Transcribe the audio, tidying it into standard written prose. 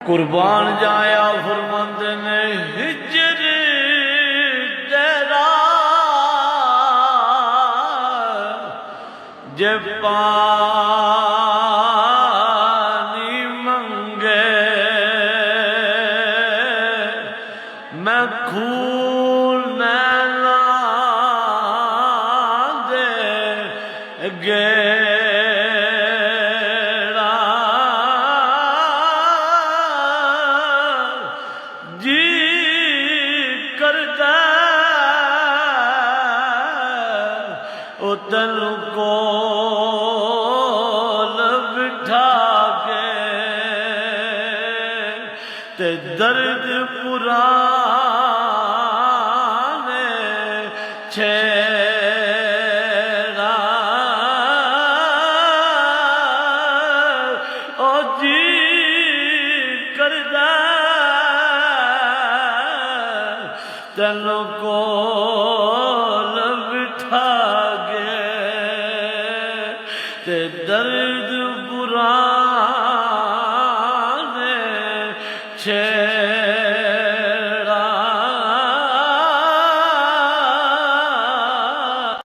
قربان جایا فرمند نے ہجر تیرا جے پانی منگے میں خون نہ دے گیڑا جی کرتا او دل کو درد پرانے چھیڑا او جی کردہ تینوں کول بٹھا گے تے درد پرانے